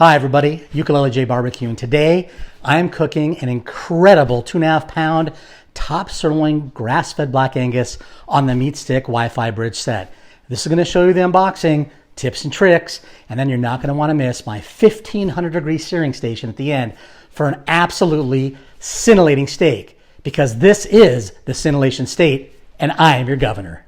Hi everybody, Ukulele J Barbecue, and today I'm cooking an incredible 2.5 pound top sirloin grass-fed black Angus on the MeatStick Wi-Fi bridge set. This is going to show you the unboxing, tips and tricks, and then you're not going to want to miss my 1500 degree searing station at the end for an absolutely scintillating steak, because this is the scintillation state and I am your governor.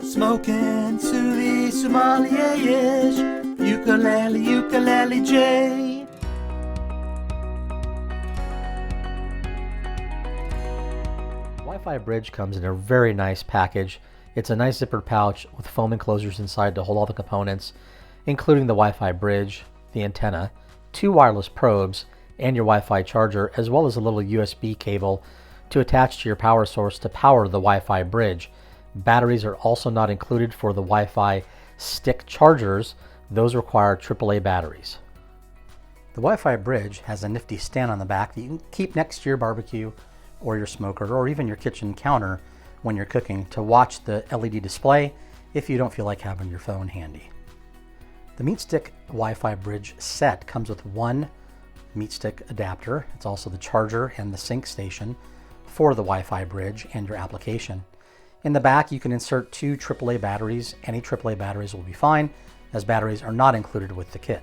Smoking to the sommelier-ish, ukulele J. Wi-Fi bridge comes in a very nice package. It's a nice zippered pouch with foam enclosures inside to hold all the components, including the Wi-Fi bridge, the antenna, 2 wireless probes, and your Wi-Fi charger, as well as a little USB cable to attach to your power source to power the Wi-Fi bridge. Batteries are also not included for the Wi-Fi stick chargers. Those require AAA batteries. The Wi-Fi bridge has a nifty stand on the back that you can keep next to your barbecue or your smoker or even your kitchen counter when you're cooking to watch the LED display if you don't feel like having your phone handy. The MeatStick Wi-Fi bridge set comes with one MeatStick adapter. It's also the charger and the sync station for the Wi-Fi bridge and your application. In the back, you can insert 2 AAA batteries. Any AAA batteries will be fine, as batteries are not included with the kit.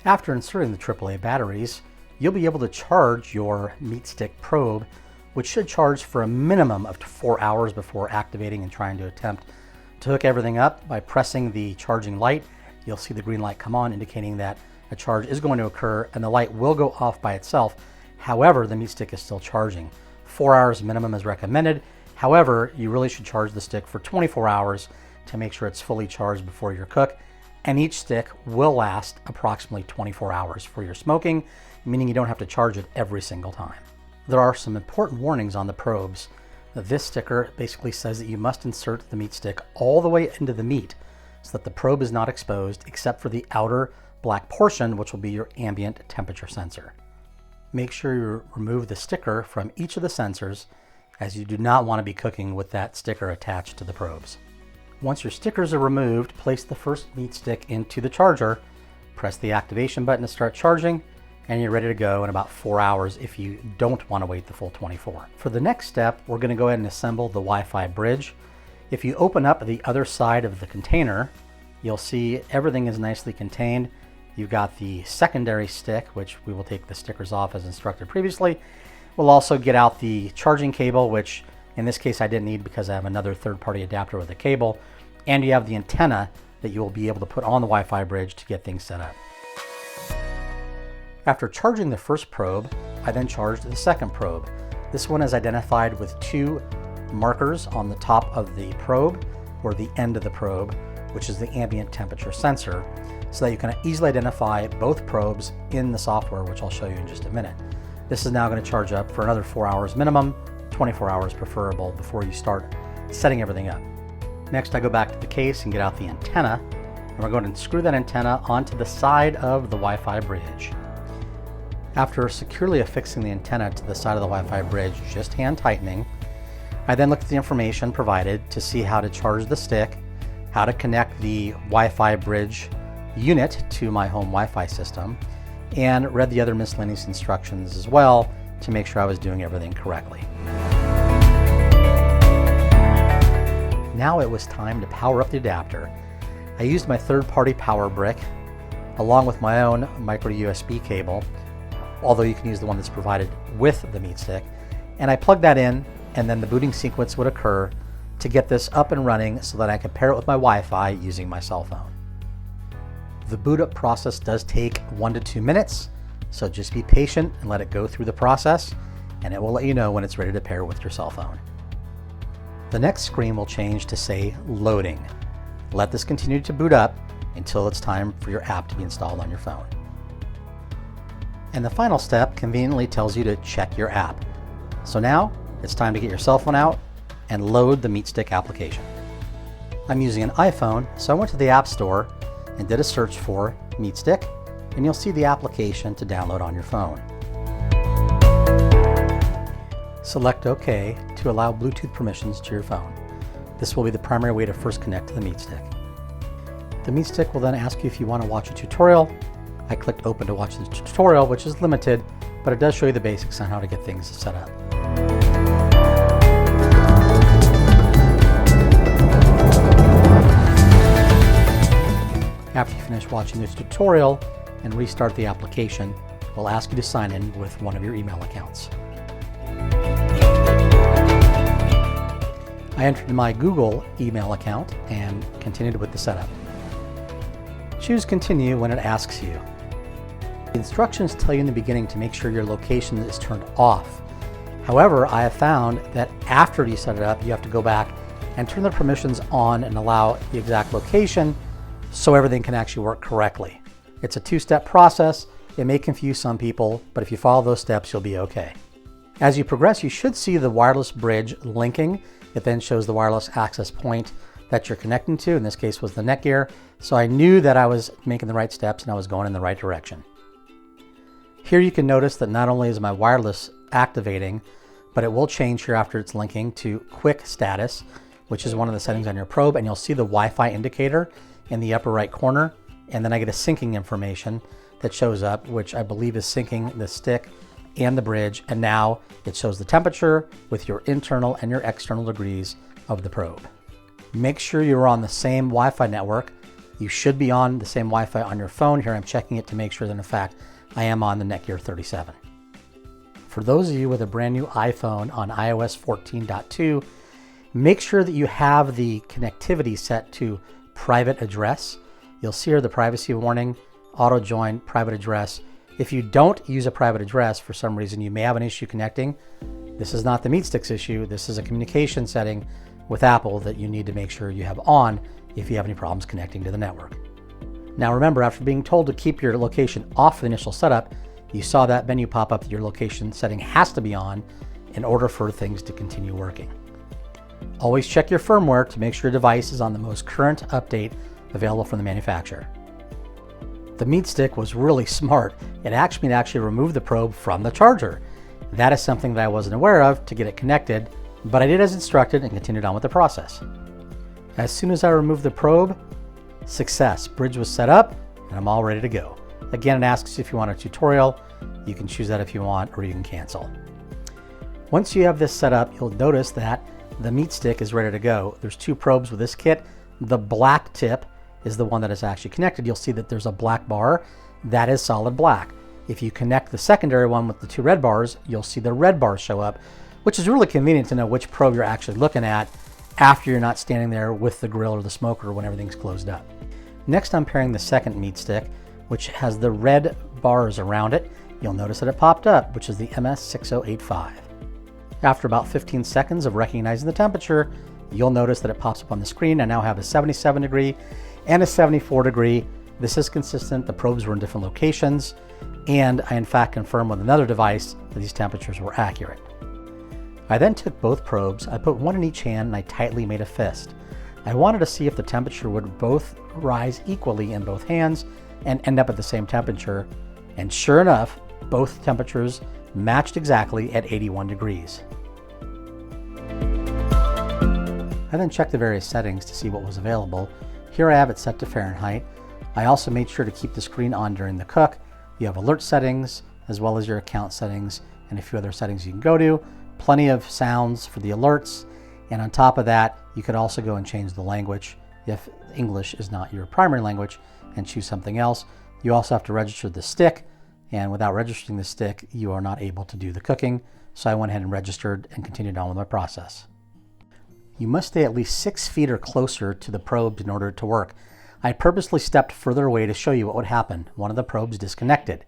After inserting the AAA batteries, you'll be able to charge your MeatStick probe, which should charge for a minimum of 4 hours before activating and trying to attempt to hook everything up. By pressing the charging light, you'll see the green light come on, indicating that a charge is going to occur, and the light will go off by itself. However, the MeatStick is still charging. 4 hours minimum is recommended. However, you really should charge the stick for 24 hours to make sure it's fully charged before your cook. And each stick will last approximately 24 hours for your smoking, meaning you don't have to charge it every single time. There are some important warnings on the probes. This sticker basically says that you must insert the MeatStick all the way into the meat so that the probe is not exposed except for the outer black portion, which will be your ambient temperature sensor. Make sure you remove the sticker from each of the sensors, as you do not want to be cooking with that sticker attached to the probes. Once your stickers are removed, place the first MeatStick into the charger, press the activation button to start charging, and you're ready to go in about 4 hours if you don't want to wait the full 24. For the next step, we're going to go ahead and assemble the Wi-Fi bridge. If you open up the other side of the container, you'll see everything is nicely contained. You've got the secondary stick, which we will take the stickers off as instructed previously. We'll also get out the charging cable, which in this case I didn't need because I have another third-party adapter with a cable. And you have the antenna that you will be able to put on the Wi-Fi bridge to get things set up. After charging the first probe, I then charged the second probe. This one is identified with 2 markers on the top of the probe, or the end of the probe, which is the ambient temperature sensor, so that you can easily identify both probes in the software, which I'll show you in just a minute. This is now going to charge up for another 4 hours minimum, 24 hours preferable, before you start setting everything up. Next, I go back to the case and get out the antenna, and we're going to screw that antenna onto the side of the Wi-Fi bridge. After securely affixing the antenna to the side of the Wi-Fi bridge, just hand tightening, I then looked at the information provided to see how to charge the stick, how to connect the Wi-Fi bridge unit to my home Wi-Fi system, and read the other miscellaneous instructions as well to make sure I was doing everything correctly. Now it was time to power up the adapter. I used my third-party power brick along with my own micro USB cable, although you can use the one that's provided with the MeatStick, and I plugged that in, and then the booting sequence would occur to get this up and running so that I could pair it with my Wi-Fi using my cell phone. The boot up process does take 1 to 2 minutes, so just be patient and let it go through the process, and it will let you know when it's ready to pair with your cell phone. The next screen will change to say loading. Let this continue to boot up until it's time for your app to be installed on your phone. And the final step conveniently tells you to check your app. So now it's time to get your cell phone out and load the MeatStick application. I'm using an iPhone, so I went to the App Store and did a search for MeatStick, and you'll see the application to download on your phone. Select OK to allow Bluetooth permissions to your phone. This will be the primary way to first connect to the MeatStick. The MeatStick will then ask you if you want to watch a tutorial. I clicked open to watch the tutorial, which is limited, but it does show you the basics on how to get things set up. After you finish watching this tutorial and restart the application, we'll ask you to sign in with one of your email accounts. I entered my Google email account and continued with the setup. Choose Continue when it asks you. The instructions tell you in the beginning to make sure your location is turned off. However, I have found that after you set it up, you have to go back and turn the permissions on and allow the exact location so everything can actually work correctly. It's a two-step process. It may confuse some people, but if you follow those steps, you'll be okay. As you progress, you should see the wireless bridge linking. It then shows the wireless access point that you're connecting to. In this case was the Netgear. So I knew that I was making the right steps and I was going in the right direction. Here you can notice that not only is my wireless activating, but it will change here after it's linking to quick status, which is one of the settings on your probe, and you'll see the Wi-Fi indicator in the upper right corner, and then I get a syncing information that shows up, which I believe is syncing the stick and the bridge, and now it shows the temperature with your internal and your external degrees of the probe. Make sure you're on the same Wi-Fi network. You should be on the same Wi-Fi on your phone. Here I'm checking it to make sure that in fact I am on the Netgear 37. For those of you with a brand new iPhone on iOS 14.2, make sure that you have the connectivity set to private address. You'll see here the privacy warning, auto join, private address. If you don't use a private address for some reason, you may have an issue connecting. This is not the MeatStick's issue. This is a communication setting with Apple that you need to make sure you have on if you have any problems connecting to the network. Now remember, after being told to keep your location off the initial setup, you saw that menu pop up that your location setting has to be on in order for things to continue working. Always check your firmware to make sure your device is on the most current update available from the manufacturer. The MeatStick was really smart. It asked me to actually remove the probe from the charger. That is something that I wasn't aware of to get it connected, but I did as instructed and continued on with the process. As soon as I removed the probe, success. Bridge was set up and I'm all ready to go. Again, it asks you if you want a tutorial. You can choose that if you want, or you can cancel. Once you have this set up, you'll notice that the MeatStick is ready to go. There's two probes with this kit. The black tip is the one that is actually connected. You'll see that there's a black bar. That is solid black. If you connect the secondary one with the two red bars, you'll see the red bars show up, which is really convenient to know which probe you're actually looking at after you're not standing there with the grill or the smoker when everything's closed up. Next, I'm pairing the second MeatStick, which has the red bars around it. You'll notice that it popped up, which is the MS6085. After about 15 seconds of recognizing the temperature, you'll notice that it pops up on the screen. I now have a 77 degree and a 74 degree. This is consistent. The probes were in different locations, and I in fact confirmed with another device that these temperatures were accurate. I then took both probes, I put one in each hand, and I tightly made a fist. I wanted to see if the temperature would both rise equally in both hands and end up at the same temperature, and sure enough, both temperatures matched exactly at 81 degrees. I then checked the various settings to see what was available. Here I have it set to Fahrenheit. I also made sure to keep the screen on during the cook. You have alert settings, as well as your account settings, and a few other settings you can go to. Plenty of sounds for the alerts, and on top of that, you could also go and change the language if English is not your primary language and choose something else. You also have to register the stick, and without registering the stick, you are not able to do the cooking. So I went ahead and registered and continued on with my process. You must stay at least 6 feet or closer to the probes in order to work. I purposely stepped further away to show you what would happen. One of the probes disconnected.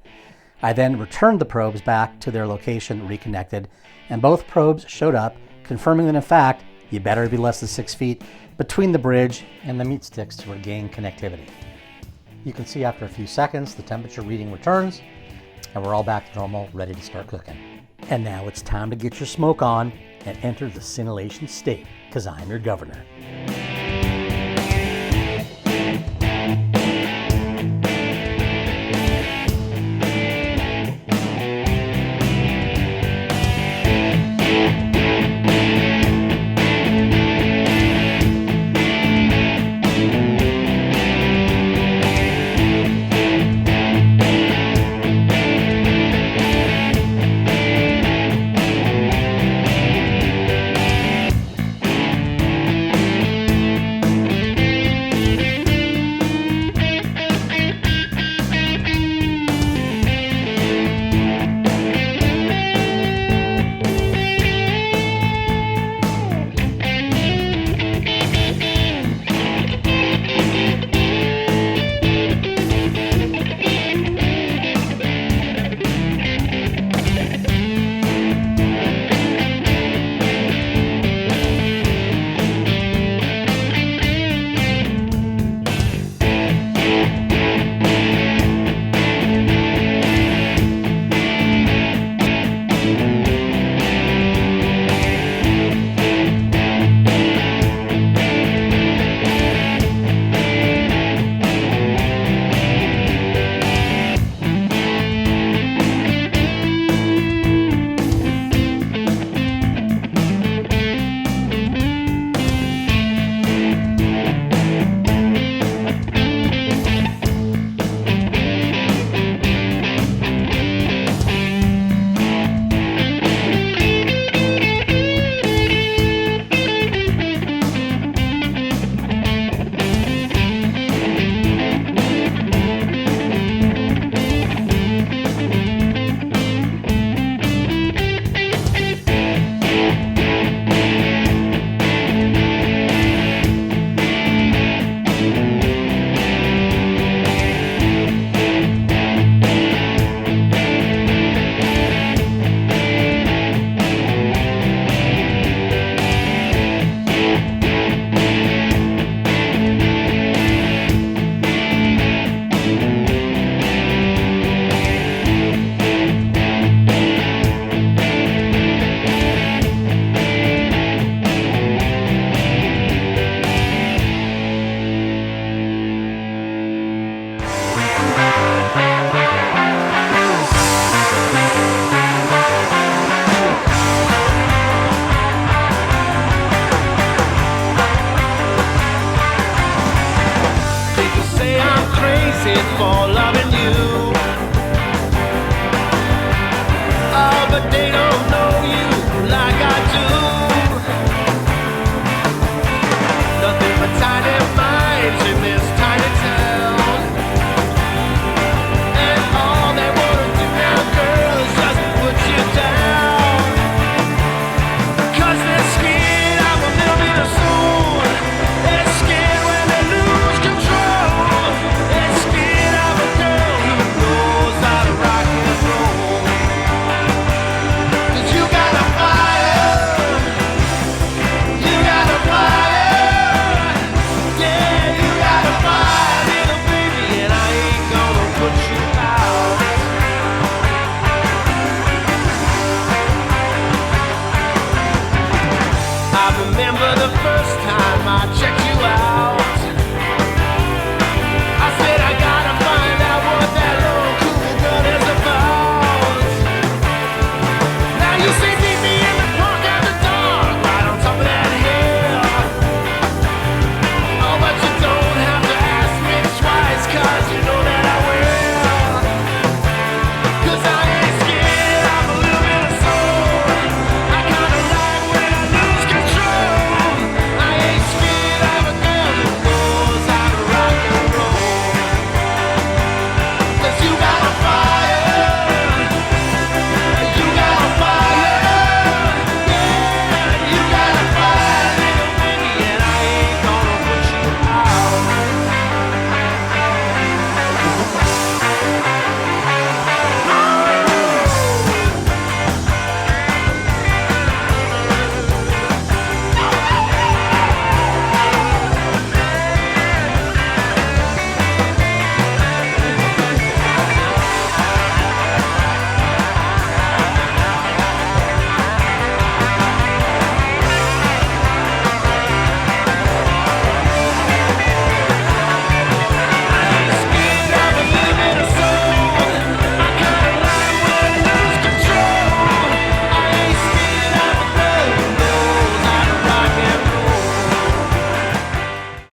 I then returned the probes back to their location, reconnected, and both probes showed up, confirming that in fact, you better be less than 6 feet between the bridge and the MeatSticks to regain connectivity. You can see after a few seconds, the temperature reading returns, and we're all back to normal, ready to start cooking. And now it's time to get your smoke on and enter the scintillation state, because I'm your governor. it for loving you. Oh, but